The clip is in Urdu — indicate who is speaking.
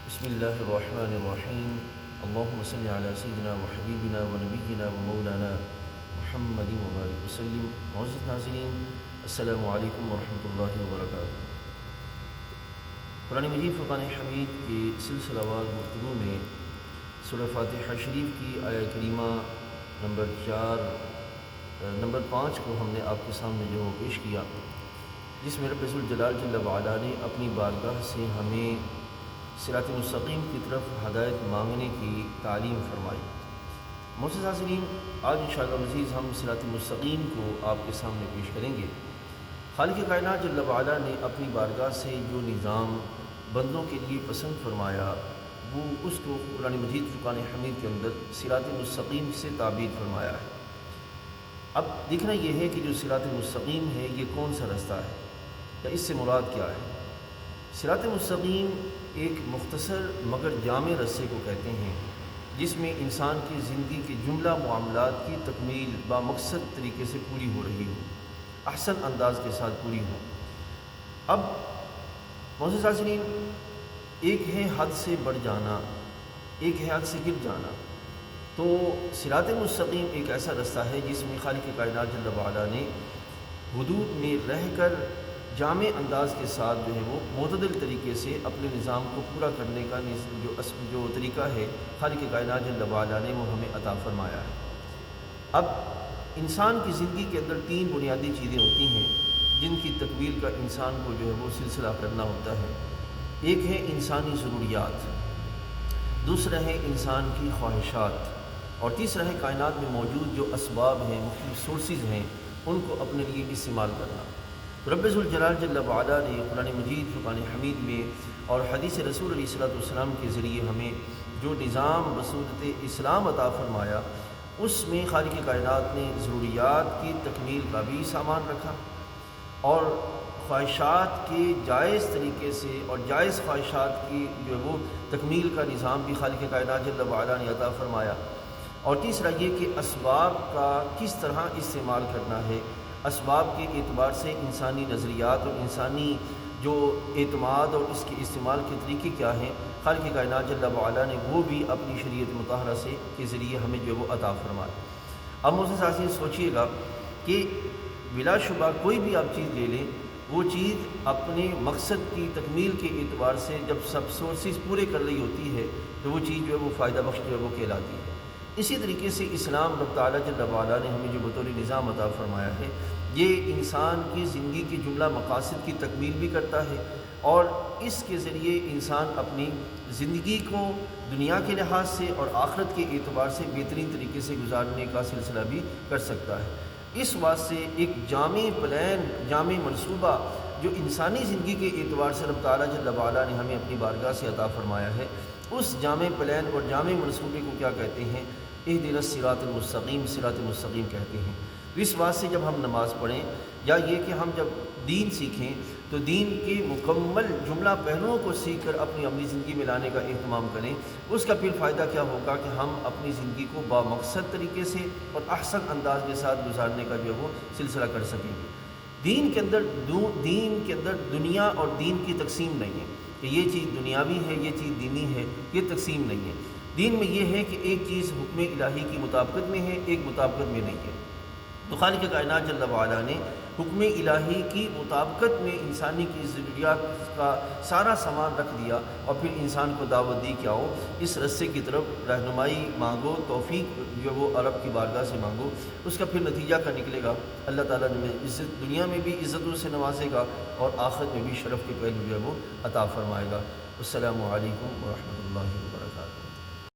Speaker 1: بسم اللہ الرحمن الرحیم اللہم صلی علی سیدنا و حبیبنا و نبینا و مولانا محمد مبارک وسلم۔ معزز ناظرین، السلام علیکم ورحمۃ اللہ وبرکاتہ۔ قرآن مجید فرقان حمید کے سلسلہ وار گفتگو میں سورہ فاتحہ شریف کی آیہ کریمہ نمبر 5 کو ہم نے آپ کے سامنے جو پیش کیا، جس میں رب ذوالجلال جل وعلا نے اپنی بارگاہ سے ہمیں صراط مستقیم کی طرف ہدایت مانگنے کی تعلیم فرمائی۔ معزز حاضرین، آج انشاءاللہ مزید ہم صراط مستقیم کو آپ کے سامنے پیش کریں گے۔ خالق کائنات جل وعلا نے اپنی بارگاہ سے جو نظام بندوں کے لیے پسند فرمایا، وہ اس کو قرآن مجید فرقان حمید کے اندر صراط مستقیم سے تعبیر فرمایا ہے۔ اب دیکھنا یہ ہے کہ جو صراط مستقیم ہے یہ کون سا رستہ ہے، یا اس سے مراد کیا ہے۔ صراط مستقیم ایک مختصر مگر جامع رستے کو کہتے ہیں، جس میں انسان کی زندگی کے جملہ معاملات کی تکمیل بامقصد طریقے سے پوری ہو رہی ہو، احسن انداز کے ساتھ پوری ہو۔ اب معزز حاضرین، ایک ہے حد سے بڑھ جانا، ایک ہے حد سے گر جانا۔ تو صراط مستقیم ایک ایسا رستہ ہے جس میں خالق کائنات جل وعلا نے حدود میں رہ کر جامع انداز کے ساتھ جو ہے وہ معتدل طریقے سے اپنے نظام کو پورا کرنے کا جو طریقہ ہے خالق کائنات جل وعلا نے وہ ہمیں عطا فرمایا ہے۔ اب انسان کی زندگی کے اندر 3 بنیادی چیزیں ہوتی ہیں جن کی تکمیل کا انسان کو جو ہے وہ سلسلہ کرنا ہوتا ہے۔ ایک ہے انسانی ضروریات، دوسرا ہے انسان کی خواہشات، اور تیسرا ہے کائنات میں موجود جو اسباب ہیں، مختلف سورسز ہیں، ان کو اپنے لیے استعمال کرنا۔ رب ذوالجلال جل وعلا نے قرآن مجید فرقان حمید میں اور حدیث رسول علیہ الصلوۃ والسلام کے ذریعے ہمیں جو نظام بصورت اسلام عطا فرمایا، اس میں خالق کائنات نے ضروریات کی تکمیل کا بھی سامان رکھا، اور خواہشات کے جائز طریقے سے اور جائز خواہشات کی جو ہے وہ تکمیل کا نظام بھی خالق کائنات جل وعلا نے عطا فرمایا۔ اور تیسرا یہ کہ اسباب کا کس طرح استعمال کرنا ہے، اسباب کے اعتبار سے انسانی نظریات اور انسانی جو اعتماد اور اس کے استعمال کے طریقے کیا ہیں، خالق کائنات جل وعلا نے وہ بھی اپنی شریعت مطہرہ سے کے ذریعے ہمیں جو ہے وہ عطا فرمایا۔ اب معزز حاضرین، سوچئے گا کہ بلا شبہ کوئی بھی آپ چیز لے لیں، وہ چیز اپنے مقصد کی تکمیل کے اعتبار سے جب سب سورسز پورے کر رہی ہوتی ہے تو وہ چیز جو ہے وہ فائدہ بخش جو ہے وہ کہلاتی ہے۔ اسی طریقے سے اسلام رب تعالیٰ جل وعلا نے ہمیں جو بطور نظام عطا فرمایا ہے، یہ انسان کی زندگی کے جملہ مقاصد کی تکمیل بھی کرتا ہے، اور اس کے ذریعے انسان اپنی زندگی کو دنیا کے لحاظ سے اور آخرت کے اعتبار سے بہترین طریقے سے گزارنے کا سلسلہ بھی کر سکتا ہے۔ اس واسطے ایک جامع پلان، جامع منصوبہ جو انسانی زندگی کے اعتبار سے رب تعالیٰ جل وعلا نے ہمیں اپنی بارگاہ سے عطا فرمایا ہے، اس جامع پلان اور جامع منصوبے کو کیا کہتے ہیں؟ اہدنا الصراط المستقیم، صراط مستقیم کہتے ہیں۔ اس واسطے جب ہم نماز پڑھیں، یا یہ کہ ہم جب دین سیکھیں تو دین کے مکمل جملہ پہلوؤں کو سیکھ کر اپنی عملی زندگی میں لانے کا اہتمام کریں، اس کا پھر فائدہ کیا ہوگا کہ ہم اپنی زندگی کو بامقصد طریقے سے اور احسن انداز کے ساتھ گزارنے کا جو ہے وہ سلسلہ کر سکیں گے۔ دین کے اندر دنیا اور دین کی تقسیم نہیں ہے کہ یہ چیز دنیاوی ہے، یہ چیز دینی ہے، یہ تقسیم نہیں ہے۔ دین میں یہ ہے کہ ایک چیز حکم الہی کی مطابقت میں ہے، ایک مطابقت میں نہیں ہے۔ تو خالق کائنات جل وعلا نے حکم الہی کی مطابقت میں انسانی کی ضروریات کا سارا سامان رکھ دیا، اور پھر انسان کو دعوت دی کہ آؤ اس رستے کی طرف رہنمائی مانگو، توفیق جو وہ رب کی بارگاہ سے مانگو۔ اس کا پھر نتیجہ کیا نکلے گا؟ اللہ تعالیٰ نے عزت دنیا میں بھی عزتوں سے نوازے گا، اور آخرت میں بھی شرف کے پہلو جو ہے وہ عطا فرمائے گا۔ السلام علیکم ورحمۃ اللہ وبرکاتہ۔